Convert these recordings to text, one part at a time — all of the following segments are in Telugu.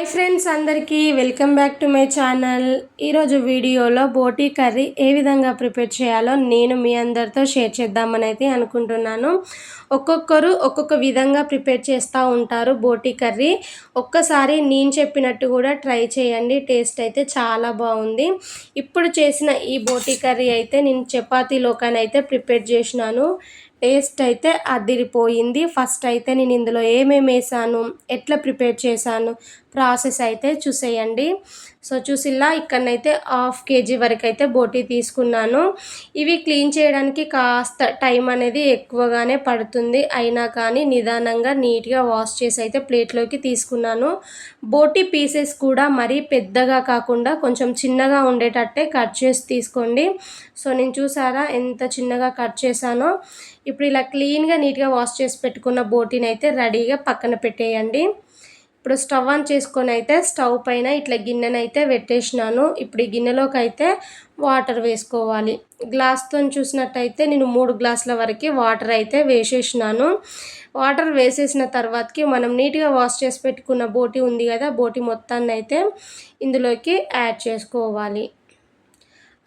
హాయ్ ఫ్రెండ్స్, అందరికీ welcome back to my channel. ఈరోజు వీడియోలో బోటీ కర్రీ ఏ విధంగా ప్రిపేర్ చేయాలో నేను మీ అందరితో షేర్ చేద్దామని అయితే అనుకుంటున్నాను. ఒక్కొక్కరు ఒక్కొక్క విధంగా ప్రిపేర్ చేస్తూ ఉంటారు బోటీ కర్రీ. ఒక్కసారి నేను చెప్పినట్టు కూడా ట్రై చేయండి, టేస్ట్ అయితే చాలా బాగుంది. ఇప్పుడు చేసిన ఈ బోటీ కర్రీ అయితే నేను చపాతీలోకనైతే ప్రిపేర్ చేసినాను. టేస్ట్ అయితే అదిరిపోయింది. ఫస్ట్ అయితే నేను ఇందులో ఏమేమి వేసాను, ఎట్లా ప్రిపేర్ చేశాను ప్రాసెస్ అయితే చూసేయండి. సో చూసిల్లా ఇక్కడనైతే 1/2 kg వరకు అయితే బోటీ తీసుకున్నాను. ఇవి క్లీన్ చేయడానికి కాస్త టైం అనేది ఎక్కువగానే పడుతుంది, అయినా కానీ నిదానంగా నీట్గా వాష్ చేసి అయితే ప్లేట్లోకి తీసుకున్నాను. బోటీ పీసెస్ కూడా మరీ పెద్దగా కాకుండా కొంచెం చిన్నగా ఉండేటట్టే కట్ చేసి తీసుకోండి. సో నేను చూసారా ఎంత చిన్నగా కట్ చేశానో. ఇప్పుడు ఇలా క్లీన్గా నీట్గా వాష్ చేసి పెట్టుకున్న బోటీని అయితే రెడీగా పక్కన పెట్టేయండి. ఇప్పుడు స్టవ్ ఆన్ చేసుకొని అయితే స్టవ్ పైన ఇట్లా గిన్నెనైతే పెట్టేసినాను. ఇప్పుడు ఈ గిన్నెలోకి అయితే వాటర్ వేసుకోవాలి. గ్లాస్తో చూసినట్టయితే నేను 3 గ్లాసుల వరకు వాటర్ అయితే వేసేసినాను. వాటర్ వేసేసిన తర్వాతకి మనం నీట్గా వాష్ చేసి పెట్టుకున్న బోటీ ఉంది కదా, బోటీ మొత్తాన్ని అయితే ఇందులోకి యాడ్ చేసుకోవాలి.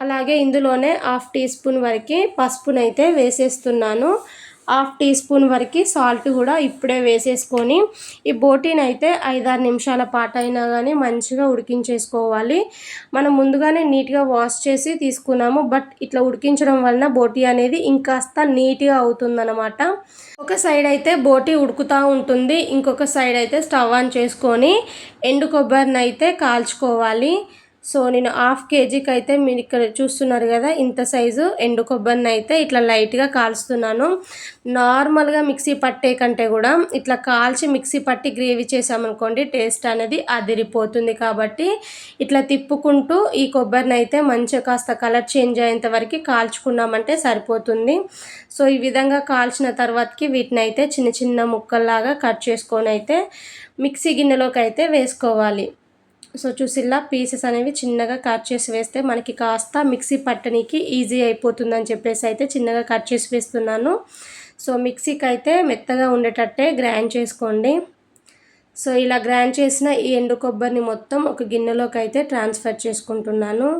అలాగే ఇందులోనే 1/2 టీ స్పూన్ వరకు పసుపునైతే వేసేస్తున్నాను. 1/2 టీ స్పూన్ వరకు సాల్ట్ కూడా ఇప్పుడే వేసేసుకొని ఈ బోటీని అయితే 5-6 నిమిషాల పాటు అయినా కానీ మంచిగా ఉడికించేసుకోవాలి. మనం ముందుగానే నీట్గా వాష్ చేసి తీసుకున్నాము, బట్ ఇట్లా ఉడికించడం వలన బోటీ అనేది ఇంకాస్త నీట్గా అవుతుందన్నమాట. ఒక సైడ్ అయితే బోటీ ఉడుకుతూ ఉంటుంది, ఇంకొక సైడ్ అయితే స్టవ్ ఆన్ చేసుకొని ఎండు కొబ్బరిని అయితే కాల్చుకోవాలి. సో నేను 1/2 kgకి అయితే మీరు ఇక్కడ చూస్తున్నారు కదా, ఇంత సైజు ఎండు కొబ్బరిని అయితే ఇట్లా లైట్గా కాల్చుతున్నాను. నార్మల్గా మిక్సీ పట్టే కంటే కూడా ఇట్లా కాల్చి మిక్సీ పట్టి గ్రేవీ చేసామనుకోండి టేస్ట్ అనేది అదిరిపోతుంది. కాబట్టి ఇట్లా తిప్పుకుంటూ ఈ కొబ్బరిని అయితే మంచిగా కాస్త కలర్ చేంజ్ అయ్యేంత వరకు కాల్చుకున్నామంటే సరిపోతుంది. సో ఈ విధంగా కాల్చిన తర్వాతకి వీటిని అయితే చిన్న చిన్న ముక్కల్లాగా కట్ చేసుకొని అయితే మిక్సీ గిన్నెలోకి అయితే వేసుకోవాలి. సో చూసిల్లా పీసెస్ అనేవి చిన్నగా కట్ చేసి వేస్తే మనకి కాస్త మిక్సీ పట్టడానికి ఈజీ అయిపోతుందని చెప్పేసి అయితే చిన్నగా కట్ చేసి వేస్తున్నాను. సో మిక్సీకి అయితే మెత్తగా ఉండేటట్టే గ్రైండ్ చేసుకోండి. సో ఇలా గ్రైండ్ చేసిన ఈ ఎండు కొబ్బరిని మొత్తం ఒక గిన్నెలోకి అయితే ట్రాన్స్ఫర్ చేసుకుంటున్నాను.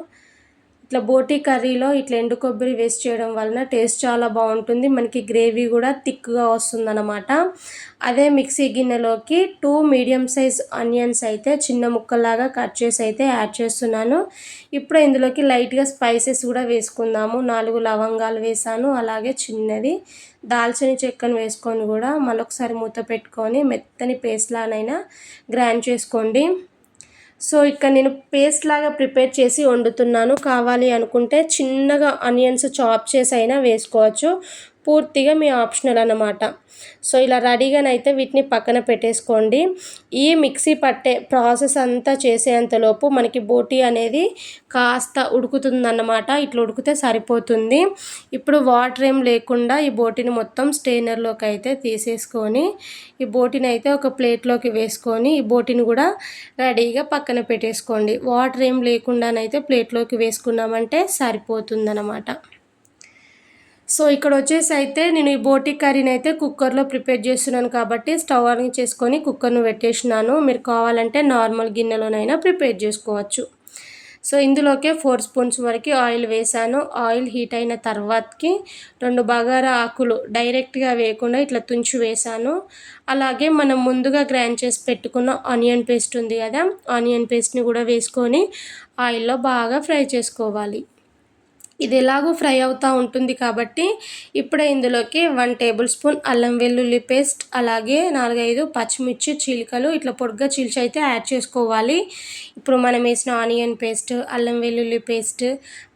ఇట్లా బోటీ కర్రీలో ఇట్లా ఎండు కొబ్బరి వేస్ట్ చేయడం వలన టేస్ట్ చాలా బాగుంటుంది, మనకి గ్రేవీ కూడా థిక్గా వస్తుందన్నమాట. అదే మిక్సీ గిన్నెలోకి 2 మీడియం సైజ్ ఆనియన్స్ అయితే చిన్న ముక్కలాగా కట్ చేసి అయితే యాడ్ చేస్తున్నాను. ఇప్పుడు ఇందులోకి లైట్గా స్పైసెస్ కూడా వేసుకుందాము. 4 లవంగాలు వేసాను, అలాగే చిన్నది దాల్చిన చెక్కను వేసుకొని కూడా మరొకసారి మూత పెట్టుకొని మెత్తని పేస్ట్ లానైనా గ్రైండ్ చేసుకోండి. సో ఇక్కడ నేను పేస్ట్ లాగా ప్రిపేర్ చేసి వండుతున్నాను. కావాలి అనుకుంటే చిన్నగా ఆనియన్స్ చాప్ చేసి అయినా వేసుకోవచ్చు, పూర్తిగా మీ ఆప్షనల్ అన్నమాట. సో ఇలా రెడీగానైతే వీటిని పక్కన పెట్టేసుకోండి. ఈ మిక్సీ పట్టే ప్రాసెస్ అంతా చేసేంతలోపు మనకి బోటీ అనేది కాస్త ఉడుకుతుందన్నమాట. ఇట్లా ఉడికితే సరిపోతుంది. ఇప్పుడు వాటర్ ఏం లేకుండా ఈ బోటీని మొత్తం స్టెయినర్లోకి అయితే తీసేసుకొని ఈ బోటీని అయితే ఒక ప్లేట్లోకి వేసుకొని ఈ బోటీని కూడా రెడీగా పక్కన పెట్టేసుకోండి. వాటర్ ఏం లేకుండానైతే ప్లేట్లోకి వేసుకున్నామంటే సరిపోతుందన్నమాట. సో ఇక్కడ వచ్చేసి అయితే నేను ఈ బోటీ కర్రీని అయితే కుక్కర్లో ప్రిపేర్ చేస్తున్నాను కాబట్టి స్టవ్ ఆన్ చేసుకొని కుక్కర్ను పెట్టేసినాను. మీరు కావాలంటే నార్మల్ గిన్నెలోనైనా ప్రిపేర్ చేసుకోవచ్చు. సో ఇందులోకే 4 స్పూన్స్ వరకు ఆయిల్ వేసాను. ఆయిల్ హీట్ అయిన తర్వాతకి 2 బగారా ఆకులు డైరెక్ట్గా వేయకుండా ఇట్లా తుంచి వేసాను. అలాగే మనం ముందుగా గ్రైండ్ చేసి పెట్టుకున్న ఆనియన్ పేస్ట్ ఉంది కదా, ఆనియన్ పేస్ట్ని కూడా వేసుకొని ఆయిల్లో బాగా ఫ్రై చేసుకోవాలి. ఇది ఎలాగో ఫ్రై అవుతూ ఉంటుంది కాబట్టి ఇప్పుడే ఇందులోకి 1 టేబుల్ స్పూన్ అల్లం వెల్లుల్లి పేస్ట్, అలాగే 4-5 పచ్చిమిర్చి చీలికలు ఇట్లా పొడిగా చీల్చి అయితే యాడ్ చేసుకోవాలి. ఇప్పుడు మనం వేసిన ఆనియన్ పేస్ట్, అల్లం వెల్లుల్లి పేస్ట్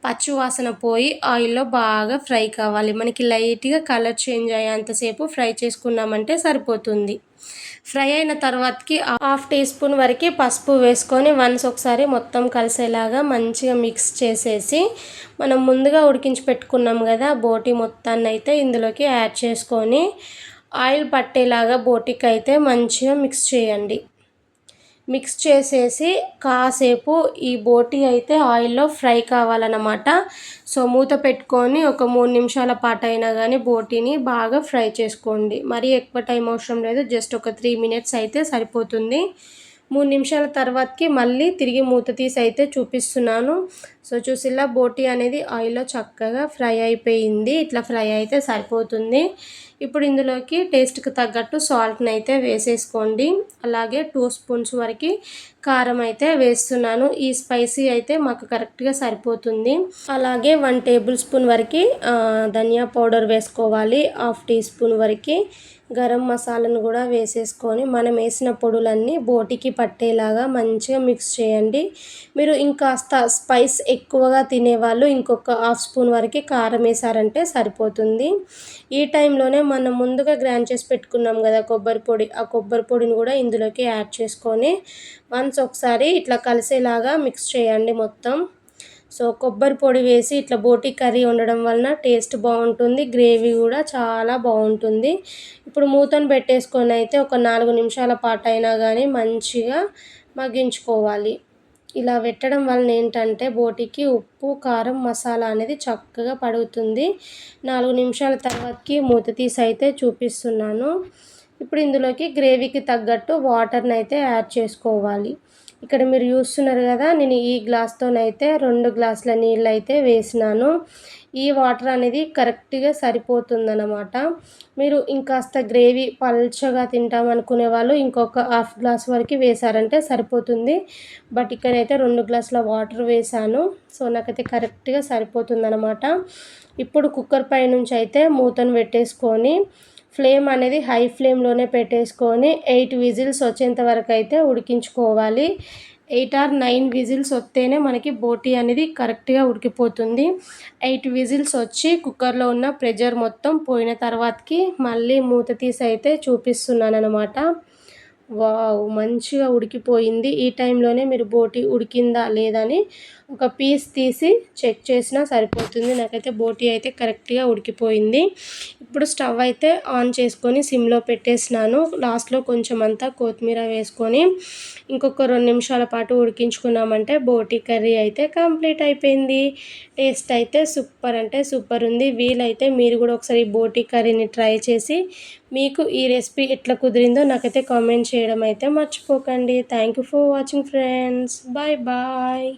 పచ్చి వాసన పోయి ఆయిల్లో బాగా ఫ్రై కావాలి. మనకి లైట్గా కలర్ చేంజ్ అయ్యేంతసేపు ఫ్రై చేసుకున్నామంటే సరిపోతుంది. ఫ్రై అయిన తర్వాతకి 1/2 టీ స్పూన్ వరకు పసుపు వేసుకొని వన్స్ ఒకసారి మొత్తం కలిసేలాగా మంచిగా మిక్స్ చేసేసి మనం ముందుగా ఉడికించి పెట్టుకున్నాం కదా బోటీ మొత్తాన్ని అయితే ఇందులోకి యాడ్ చేసుకొని ఆయిల్ పట్టేలాగా బోటీకి అయితే మంచిగా మిక్స్ చేయండి. మిక్స్ చేసేసి కాసేపు ఈ బోటీ అయితే ఆయిల్లో ఫ్రై కావాలన్నమాట. సో మూత పెట్టుకొని ఒక 3 నిమిషాల పాటు అయినా కానీ బోటీని బాగా ఫ్రై చేసుకోండి. మరీ ఎక్కువ టైం అవసరం లేదు, జస్ట్ ఒక 3 మినిట్స్ అయితే సరిపోతుంది. 3 నిమిషాల తర్వాతకి మళ్ళీ తిరిగి మూత తీసి అయితే చూపిస్తున్నాను. సో చూసిల్లా బోటీ అనేది ఆయిల్‌లో చక్కగా ఫ్రై అయిపోయింది. ఇట్లా ఫ్రై అయితే సరిపోతుంది. ఇప్పుడు ఇందులోకి టేస్ట్‌కి తగ్గట్టు సాల్ట్‌ని అయితే వేసేసుకోండి. అలాగే 2 స్పూన్స్ వరకి కారం అయితే వేస్తున్నాను. ఈ స్పైసీ అయితే మాకు కరెక్ట్‌గా సరిపోతుంది. అలాగే 1 టేబుల్ స్పూన్ వరకి ధనియా పౌడర్ వేసుకోవాలి. హాఫ్ టీ స్పూన్ వరకి గరం మసాలాను కూడా వేసేసుకొని మనం వేసిన పొడులన్నీ బోటికి పట్టేలాగా మంచిగా మిక్స్ చేయండి. మీరు ఇంకాస్త స్పైస్ ఎక్కువగా తినేవాళ్ళు ఇంకొక హాఫ్ స్పూన్ వరకు కారం వేసారంటే సరిపోతుంది. ఈ టైంలోనే మనం ముందుగా గ్రైండ్ చేసి పెట్టుకున్నాం కదా కొబ్బరి పొడి, ఆ కొబ్బరి పొడిని కూడా ఇందులోకి యాడ్ చేసుకొని వన్స్ ఒకసారి ఇట్లా కలిసేలాగా మిక్స్ చేయండి మొత్తం. సో కొబ్బరి పొడి వేసి ఇట్లా బోటీ కర్రీ వండడం వలన టేస్ట్ బాగుంటుంది, గ్రేవీ కూడా చాలా బాగుంటుంది. ఇప్పుడు మూతను పెట్టేసుకొని అయితే ఒక 4 నిమిషాల పాటు అయినా కానీ మంచిగా మగ్గించుకోవాలి. ఇలా పెట్టడం వలన ఏంటంటే బోటీకి ఉప్పు, కారం, మసాలా అనేది చక్కగా పడుతుంది. 4 నిమిషాల తర్వాతకి మూత తీసి అయితే చూపిస్తున్నాను. ఇప్పుడు ఇందులోకి గ్రేవీకి తగ్గట్టు వాటర్ని అయితే యాడ్ చేసుకోవాలి. ఇక్కడ మీరు చూస్తున్నారు కదా, నేను ఈ గ్లాస్తోనైతే 2 గ్లాసుల నీళ్ళు అయితే వేసినాను. ఈ వాటర్ అనేది కరెక్ట్‌గా సరిపోతుందన్నమాట. మీరు ఇంకాస్త గ్రేవీ పల్చగా తింటామనుకునే వాళ్ళు ఇంకొక హాఫ్ గ్లాస్ వరకు వేసారంటే సరిపోతుంది. బట్ ఇక్కడైతే 2 గ్లాసుల వాటర్ వేసాను. సో నాకైతే కరెక్ట్‌గా సరిపోతుందన్నమాట. ఇప్పుడు కుక్కర్ పై నుంచి అయితే మూతను పెట్టేసుకొని ఫ్లేమ్ అనేది హై ఫ్లేమ్‌లోనే పెట్టేసుకొని 8 విజిల్స్ వచ్చేంత వరకు అయితే ఉడికించుకోవాలి. 8 ఆర్ 9 విజిల్స్ వస్తేనే మనకి బోటీ అనేది కరెక్ట్‌గా ఉడికిపోతుంది. 8 విజిల్స్ వచ్చి కుక్కర్‌లో ఉన్న ప్రెషర్ మొత్తం పోయిన తర్వాతకి మళ్ళీ మూత తీసి అయితే చూపిస్తున్నానన్నమాట. వావ్! మంచిగా ఉడికిపోయింది. ఈ టైంలోనే మీరు బోటీ ఉడికిందా లేదా అని ఒక పీస్ తీసి చెక్ చేసినా సరిపోతుంది. నాకైతే బోటీ అయితే కరెక్ట్‌గా ఉడికిపోయింది. ఇప్పుడు స్టవ్ అయితే ఆన్ చేసుకొని సిమ్‌లో పెట్టేసినాను. లాస్ట్‌లో కొంచెం అంతా కొత్తిమీర వేసుకొని ఇంకొక 2 నిమిషాల పాటు ఉడికించుకున్నామంటే బోటీ కర్రీ అయితే కంప్లీట్ అయిపోయింది. టేస్ట్ అయితే సూపర్ అంటే సూపర్ ఉంది. వీలైతే మీరు కూడా ఒకసారి బోటీ కర్రీని ట్రై చేసి మీకు ఈ రెసిపీ ఎట్లా కుదిరిందో నాకైతే కామెంట్ చేయడం అయితే మర్చిపోకండి. Thank you for watching friends. Bye bye.